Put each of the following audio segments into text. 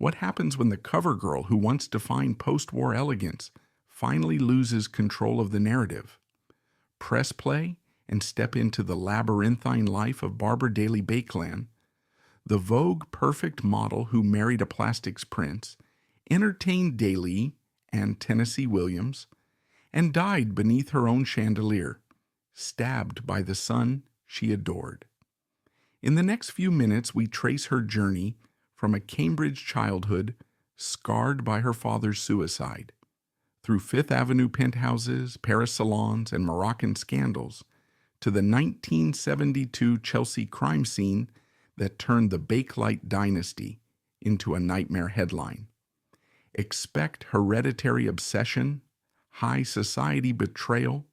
What happens when the cover girl who once defined post-war elegance finally loses control of the narrative? Press play and step into the labyrinthine life of Barbara Daly Baekeland, the Vogue perfect model who married a plastics prince, entertained Daly and Tennessee Williams, and died beneath her own chandelier, stabbed by the son she adored. In the next few minutes, we trace her journey from a Cambridge childhood scarred by her father's suicide, through Fifth Avenue penthouses, Paris salons, and Moroccan scandals, to the 1972 Chelsea crime scene that turned the Bakelite dynasty into a nightmare headline. Expect hereditary obsession, high society betrayal,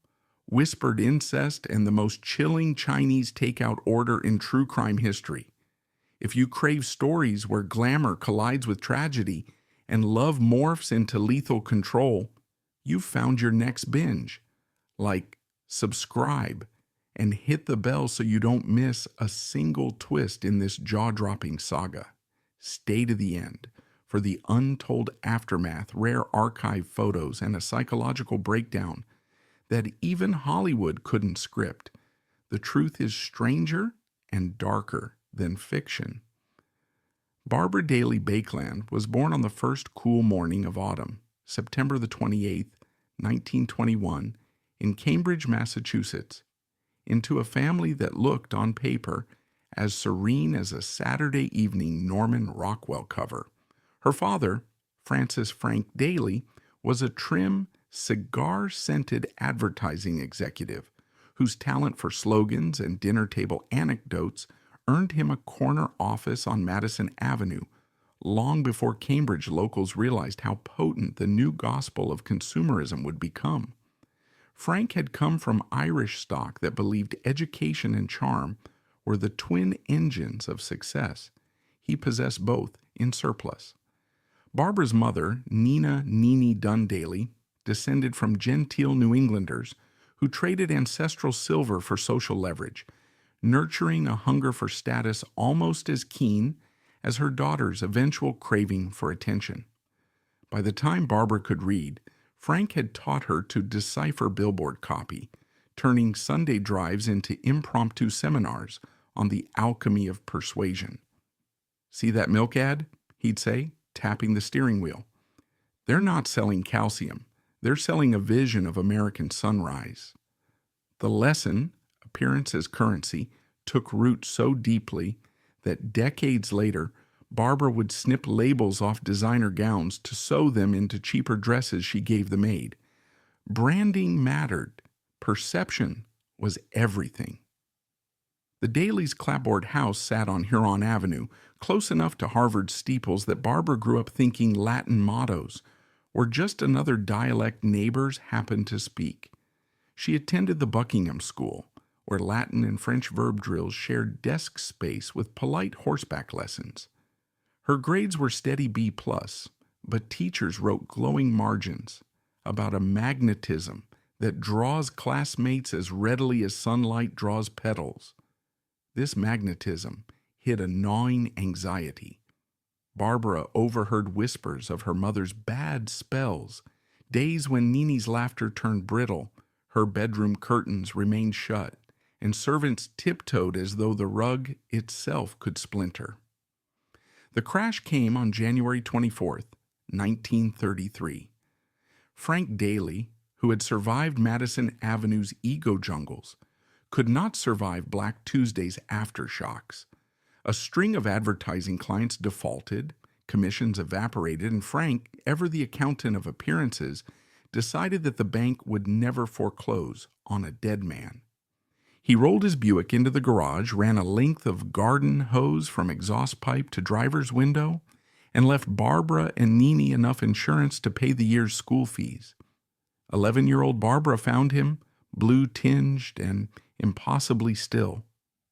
whispered incest, and the most chilling Chinese takeout order in true crime history. If you crave stories where glamour collides with tragedy and love morphs into lethal control, you've found your next binge. Like, subscribe and hit the bell so you don't miss a single twist in this jaw-dropping saga. Stay to the end for the untold aftermath, rare archive photos, and a psychological breakdown that even Hollywood couldn't script. The truth is stranger and darker than fiction. Barbara Daly Baekeland was born on the first cool morning of autumn, September the 28th, 1921, in Cambridge, Massachusetts, into a family that looked on paper as serene as a Saturday evening Norman Rockwell cover. Her father, Francis Frank Daly, was a trim, cigar-scented advertising executive whose talent for slogans and dinner-table anecdotes earned him a corner office on Madison Avenue long before Cambridge locals realized how potent the new gospel of consumerism would become. Frank had come from Irish stock that believed education and charm were the twin engines of success. He possessed both in surplus. Barbara's mother, Nina "Nini" Dunn Daly, descended from genteel New Englanders who traded ancestral silver for social leverage, nurturing a hunger for status almost as keen as her daughter's eventual craving for attention. By the time Barbara could read, Frank had taught her to decipher billboard copy, turning Sunday drives into impromptu seminars on the alchemy of persuasion. "See that milk ad?" he'd say, tapping the steering wheel. "They're not selling calcium. They're selling a vision of American sunrise." The lesson, appearance as currency, took root so deeply that decades later, Barbara would snip labels off designer gowns to sew them into cheaper dresses she gave the maid. Branding mattered. Perception was everything. The Daly's clapboard house sat on Huron Avenue, close enough to Harvard's steeples that Barbara grew up thinking Latin mottos were just another dialect neighbors happened to speak. She attended the Buckingham School, where Latin and French verb drills shared desk space with polite horseback lessons. Her grades were steady B+, but teachers wrote glowing margins about a magnetism that draws classmates as readily as sunlight draws petals. This magnetism hid a gnawing anxiety. Barbara overheard whispers of her mother's bad spells, days when Nini's laughter turned brittle, her bedroom curtains remained shut, and servants tiptoed as though the rug itself could splinter. The crash came on January 24th, 1933. Frank Daly, who had survived Madison Avenue's ego jungles, could not survive Black Tuesday's aftershocks. A string of advertising clients defaulted, commissions evaporated, and Frank, ever the accountant of appearances, decided that the bank would never foreclose on a dead man. He rolled his Buick into the garage, ran a length of garden hose from exhaust pipe to driver's window, and left Barbara and Nini enough insurance to pay the year's school fees. 11-year-old Barbara found him, blue-tinged and impossibly still.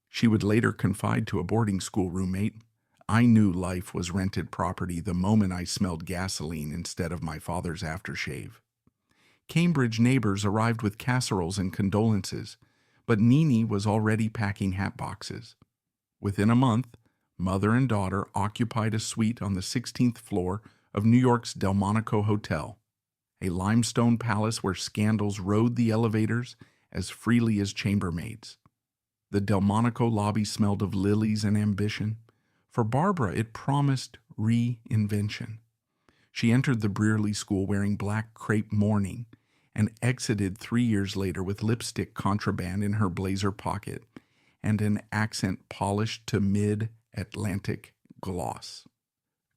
She would later confide to a boarding school roommate, "I knew life was rented property the moment I smelled gasoline instead of my father's aftershave." Cambridge neighbors arrived with casseroles and condolences, but Nini was already packing hat boxes. Within a month, Mother and daughter occupied a suite on the 16th floor of New York's Delmonico Hotel, a limestone palace where scandals rode the elevators as freely as chambermaids. The Delmonico lobby smelled of lilies and ambition. For Barbara, it promised reinvention. She entered the Brearley School wearing black crepe mourning and exited 3 years later with lipstick contraband in her blazer pocket and an accent polished to mid-Atlantic gloss.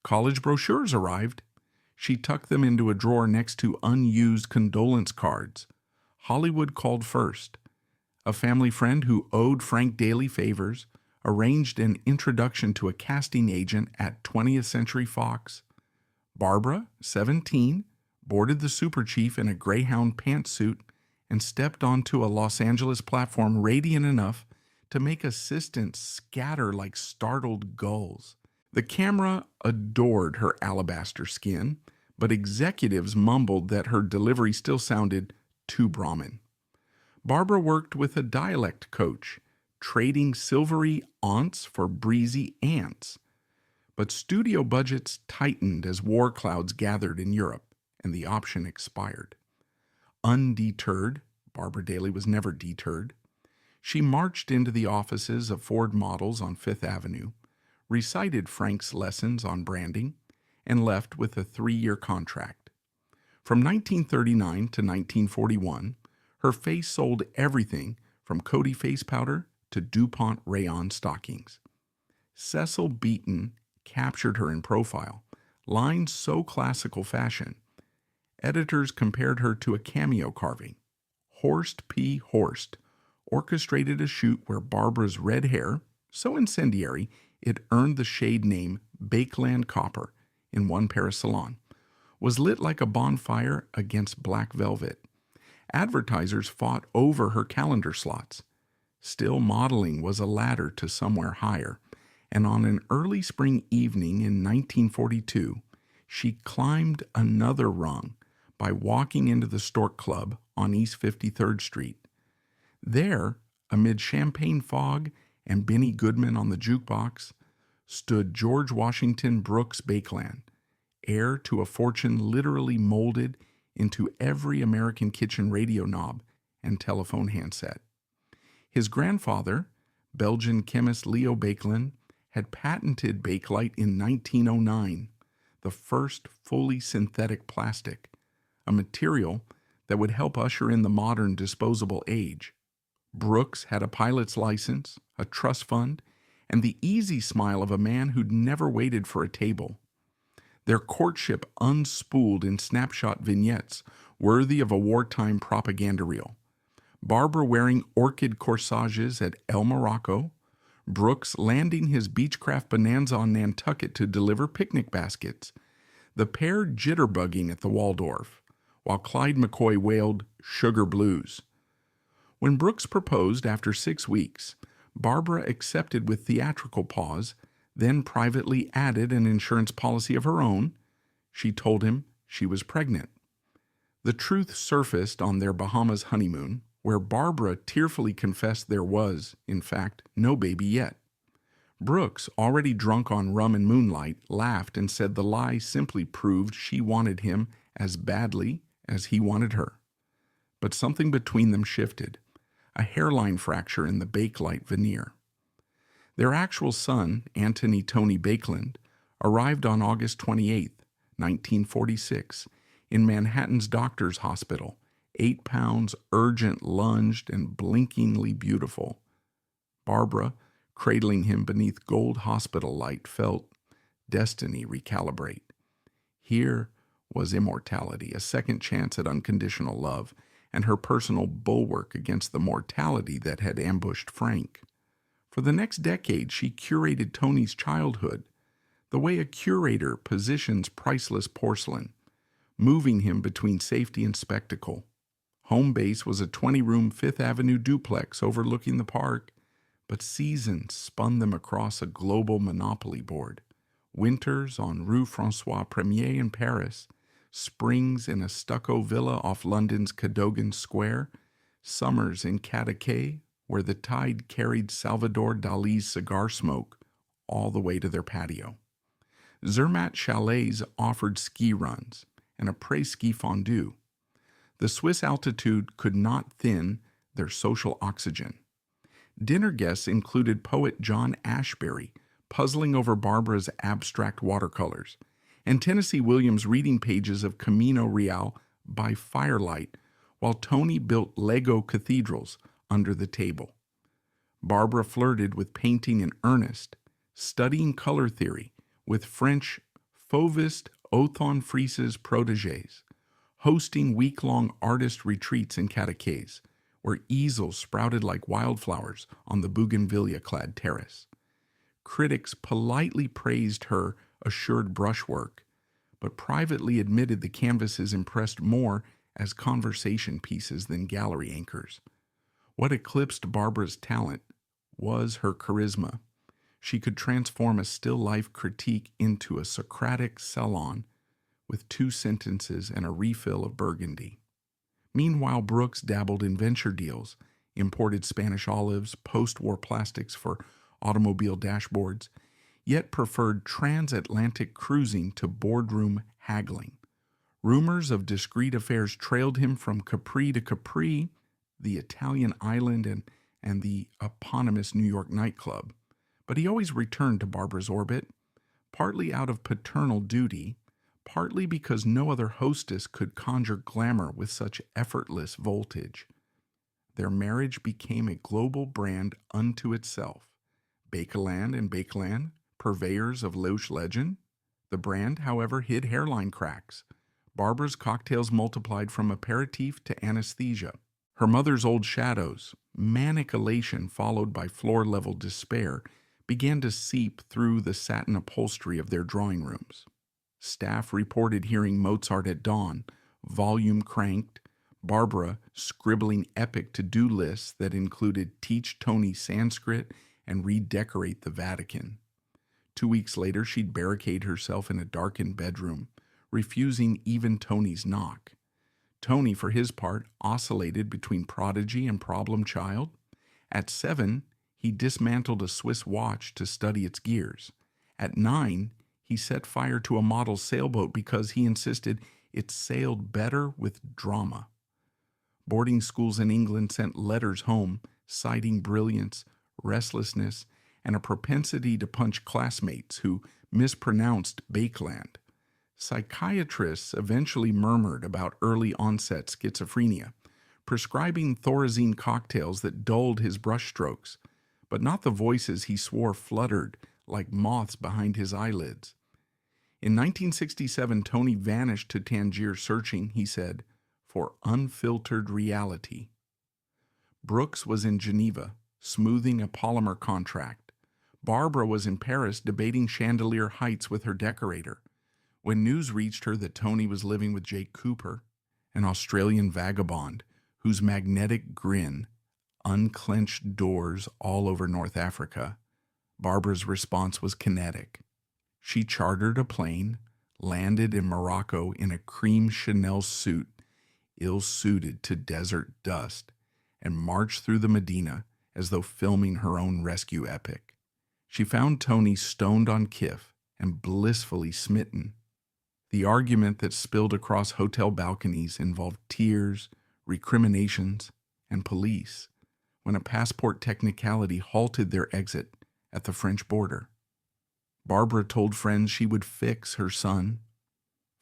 College brochures arrived. She tucked them into a drawer next to unused condolence cards. Hollywood called first. A family friend who owed Frank Daly favors arranged an introduction to a casting agent at 20th Century Fox. Barbara, 17, boarded the Super Chief in a Greyhound pantsuit and stepped onto a Los Angeles platform radiant enough to make assistants scatter like startled gulls. The camera adored her alabaster skin, but executives mumbled that her delivery still sounded too Brahmin. Barbara worked with a dialect coach, trading silvery aunts for breezy ants. But studio budgets tightened as war clouds gathered in Europe, and the option expired. Undeterred, Barbara Daly was never deterred. She marched into the offices of Ford Models on Fifth Avenue, recited Frank's lessons on branding, and left with a 3-year contract. From 1939 to 1941, her face sold everything from Coty face powder to DuPont rayon stockings. Cecil Beaton captured her in profile, lines so classical fashion. Editors compared her to a cameo carving. Horst P. Horst orchestrated a shoot where Barbara's red hair, so incendiary it earned the shade name Baekeland Copper in one Paris salon, was lit like a bonfire against black velvet. Advertisers fought over her calendar slots. Still, modeling was a ladder to somewhere higher, and on an early spring evening in 1942, she climbed another rung by walking into the Stork Club on East 53rd Street. There, amid champagne fog and Benny Goodman on the jukebox, stood George Washington Brooks Baekeland, heir to a fortune literally molded into every American kitchen radio knob and telephone handset. His grandfather, Belgian chemist Leo Baekeland, had patented Bakelite in 1909, the first fully synthetic plastic, a material that would help usher in the modern disposable age. Brooks had a pilot's license, a trust fund, and the easy smile of a man who'd never waited for a table. Their courtship unspooled in snapshot vignettes worthy of a wartime propaganda reel. Barbara wearing orchid corsages at El Morocco, Brooks landing his Beechcraft Bonanza on Nantucket to deliver picnic baskets, the pair jitterbugging at the Waldorf, while Clyde McCoy wailed "Sugar Blues." When Brooks proposed after 6 weeks, Barbara accepted with theatrical pause, then privately added an insurance policy of her own. She told him she was pregnant. The truth surfaced on their Bahamas honeymoon, where Barbara tearfully confessed there was, in fact, no baby yet. Brooks, already drunk on rum and moonlight, laughed and said the lie simply proved she wanted him as badly as he wanted her. But something between them shifted, a hairline fracture in the Bakelite veneer. Their actual son, Anthony Tony Baekeland, arrived on August 28, 1946, in Manhattan's Doctors Hospital, 8 pounds, urgent, lunged, and blinkingly beautiful. Barbara, cradling him beneath gold hospital light, felt destiny recalibrate. Here was immortality, a second chance at unconditional love, and her personal bulwark against the mortality that had ambushed Frank. For the next decade, she curated Tony's childhood, the way a curator positions priceless porcelain, moving him between safety and spectacle. Home base was a 20-room Fifth Avenue duplex overlooking the park, but seasons spun them across a global monopoly board. Winters on Rue François Premier in Paris, springs in a stucco villa off London's Cadogan Square, summers in Cadaqués, where the tide carried Salvador Dali's cigar smoke, all the way to their patio. Zermatt chalets offered ski runs and après-ski fondue. The Swiss altitude could not thin their social oxygen. Dinner guests included poet John Ashbery, puzzling over Barbara's abstract watercolors, and Tennessee Williams reading pages of Camino Real by firelight while Tony built Lego cathedrals under the table. Barbara flirted with painting in earnest, studying color theory with French Fauvist Othon Fries's protégés, hosting week-long artist retreats in Cadaqués, where easels sprouted like wildflowers on the bougainvillea-clad terrace. Critics politely praised her assured brushwork, but privately admitted the canvases impressed more as conversation pieces than gallery anchors. What eclipsed Barbara's talent was her charisma. She could transform a still life critique into a Socratic salon with 2 sentences and a refill of Burgundy. Meanwhile, Brooks dabbled in venture deals, imported Spanish olives, post-war plastics for automobile dashboards, yet preferred transatlantic cruising to boardroom haggling. Rumors of discreet affairs trailed him from Capri to Capri, the Italian island, and the eponymous New York nightclub. But he always returned to Barbara's orbit, partly out of paternal duty, partly because no other hostess could conjure glamour with such effortless voltage. Their marriage became a global brand unto itself. Baekeland and Baekeland, purveyors of louche legend. The brand, however, hid hairline cracks. Barbara's cocktails multiplied from aperitif to anesthesia. Her mother's old shadows, manic elation followed by floor-level despair, began to seep through the satin upholstery of their drawing rooms. Staff reported hearing Mozart at dawn, volume cranked, Barbara scribbling epic to-do lists that included teach Tony Sanskrit and redecorate the Vatican. 2 weeks later, she'd barricade herself in a darkened bedroom, refusing even Tony's knock. Tony, for his part, oscillated between prodigy and problem child. At 7, he dismantled a Swiss watch to study its gears. At 9, he set fire to a model sailboat because he insisted it sailed better with drama. Boarding schools in England sent letters home citing brilliance, restlessness, and a propensity to punch classmates who mispronounced Baekeland. Psychiatrists eventually murmured about early-onset schizophrenia, prescribing Thorazine cocktails that dulled his brushstrokes, but not the voices he swore fluttered like moths behind his eyelids. In 1967, Tony vanished to Tangier searching, he said, for unfiltered reality. Brooks was in Geneva, smoothing a polymer contract. Barbara was in Paris debating chandelier heights with her decorator. When news reached her that Tony was living with Jake Cooper, an Australian vagabond whose magnetic grin unclenched doors all over North Africa, Barbara's response was kinetic. She chartered a plane, landed in Morocco in a cream Chanel suit, ill-suited to desert dust, and marched through the Medina as though filming her own rescue epic. She found Tony stoned on kif and blissfully smitten. The argument that spilled across hotel balconies involved tears, recriminations, and police when a passport technicality halted their exit at the French border. Barbara told friends she would fix her son.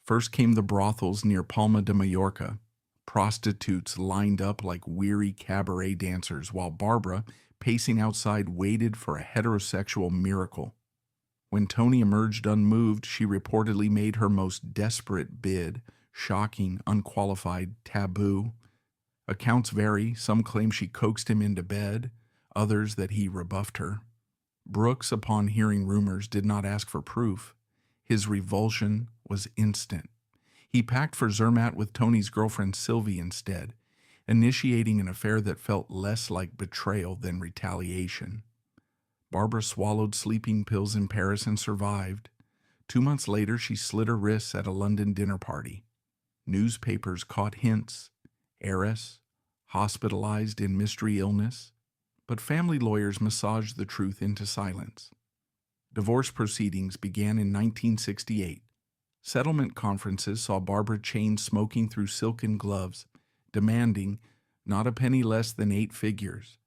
First came the brothels near Palma de Mallorca. Prostitutes lined up like weary cabaret dancers while Barbara, pacing outside, waited for a heterosexual miracle. When Tony emerged unmoved, she reportedly made her most desperate bid, shocking, unqualified, taboo. Accounts vary. Some claim she coaxed him into bed, others that he rebuffed her. Brooks, upon hearing rumors, did not ask for proof. His revulsion was instant. He packed for Zermatt with Tony's girlfriend Sylvie instead, initiating an affair that felt less like betrayal than retaliation. Barbara swallowed sleeping pills in Paris and survived. 2 months later, she slit her wrists at a London dinner party. Newspapers caught hints: heiress, hospitalized in mystery illness, but family lawyers massaged the truth into silence. Divorce proceedings began in 1968. Settlement conferences saw Barbara chained smoking through silken gloves, demanding not a penny less than 8 figures,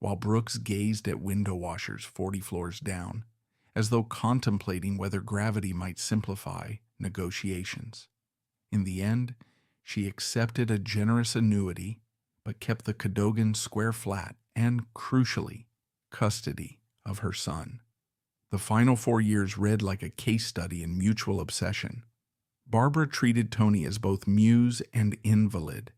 while Brooks gazed at window washers 40 floors down, as though contemplating whether gravity might simplify negotiations. In the end, she accepted a generous annuity, but kept the Cadogan square flat and, crucially, custody of her son. The final 4 years read like a case study in mutual obsession. Barbara treated Tony as both muse and invalid,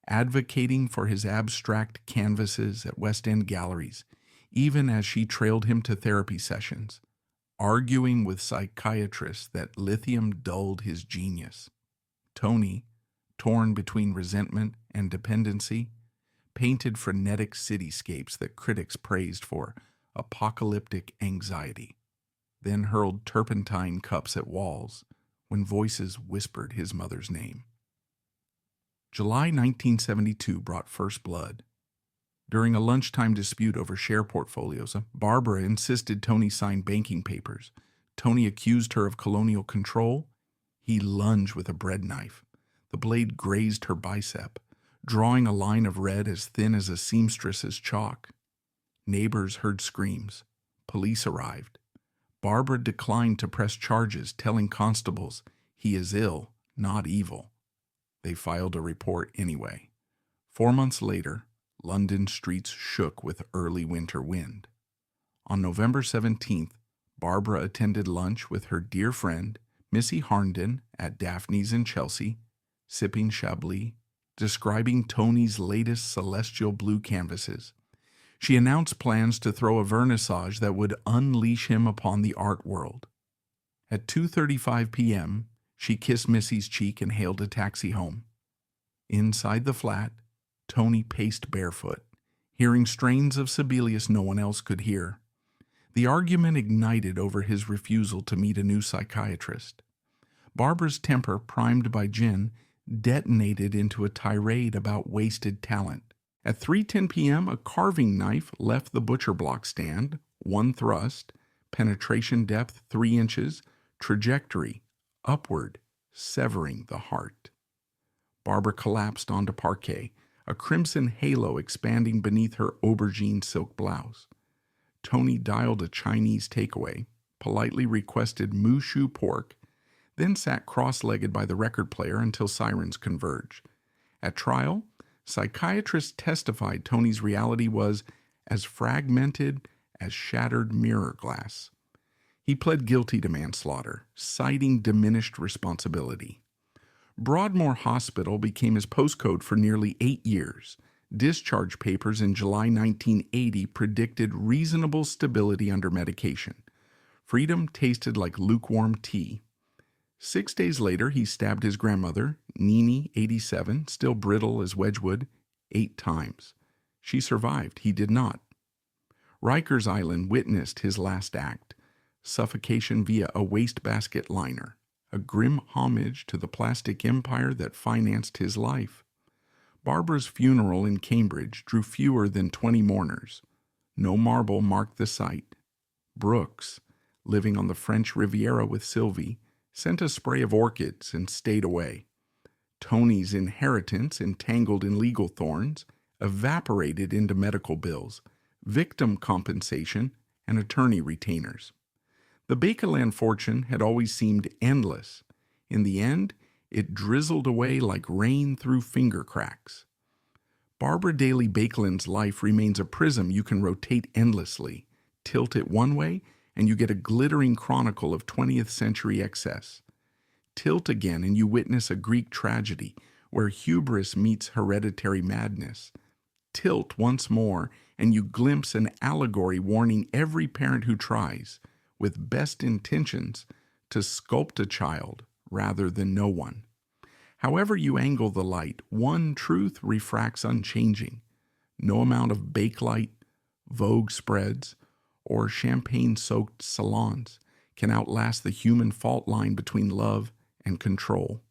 advocating for his abstract canvases at West End galleries, even as she trailed him to therapy sessions, arguing with psychiatrists that lithium dulled his genius. Tony, torn between resentment and dependency, painted frenetic cityscapes that critics praised for apocalyptic anxiety, then hurled turpentine cups at walls when voices whispered his mother's name. July 1972 brought first blood. During a lunchtime dispute over share portfolios, Barbara insisted Tony sign banking papers. Tony accused her of colonial control. He lunged with a bread knife. The blade grazed her bicep, drawing a line of red as thin as a seamstress's chalk. Neighbors heard screams. Police arrived. Barbara declined to press charges, telling constables, "He is ill, not evil." They filed a report anyway. 4 months later, London streets shook with early winter wind. On November 17th, Barbara attended lunch with her dear friend, Missy Harnden, at Daphne's in Chelsea, sipping Chablis, describing Tony's latest celestial blue canvases. She announced plans to throw a vernissage that would unleash him upon the art world. At 2:35 p.m., she kissed Missy's cheek and hailed a taxi home. Inside the flat, Tony paced barefoot, hearing strains of Sibelius no one else could hear. The argument ignited over his refusal to meet a new psychiatrist. Barbara's temper, primed by gin, detonated into a tirade about wasted talent. At 3:10 p.m., a carving knife left the butcher block stand, 1 thrust, penetration depth 3 inches, trajectory upward, severing the heart. Barbara collapsed onto parquet, a crimson halo expanding beneath her aubergine silk blouse. Tony dialed a Chinese takeaway, politely requested mooshu pork, then sat cross-legged by the record player until sirens converged. At trial, psychiatrists testified Tony's reality was as fragmented as shattered mirror glass. He pled guilty to manslaughter, citing diminished responsibility. Broadmoor Hospital became his postcode for nearly 8 years. Discharge papers in July 1980 predicted reasonable stability under medication. Freedom tasted like lukewarm tea. 6 days later, he stabbed his grandmother, Nini, 87, still brittle as Wedgwood, 8 times. She survived. He did not. Rikers Island witnessed his last act, suffocation via a wastebasket liner, a grim homage to the plastic empire that financed his life. Barbara's funeral in Cambridge drew fewer than 20 mourners. No marble marked the site. Brooks, living on the French Riviera with Sylvie, sent a spray of orchids and stayed away. Tony's inheritance, entangled in legal thorns, evaporated into medical bills, victim compensation, and attorney retainers. The Baekeland fortune had always seemed endless. In the end, it drizzled away like rain through finger cracks. Barbara Daly Baekeland's life remains a prism you can rotate endlessly. Tilt it one way, and you get a glittering chronicle of 20th century excess. Tilt again, and you witness a Greek tragedy where hubris meets hereditary madness. Tilt once more, and you glimpse an allegory warning every parent who tries, with best intentions, to sculpt a child rather than no one. However you angle the light, one truth refracts unchanging. No amount of Bakelite, Vogue spreads, or champagne-soaked salons can outlast the human fault line between love and control.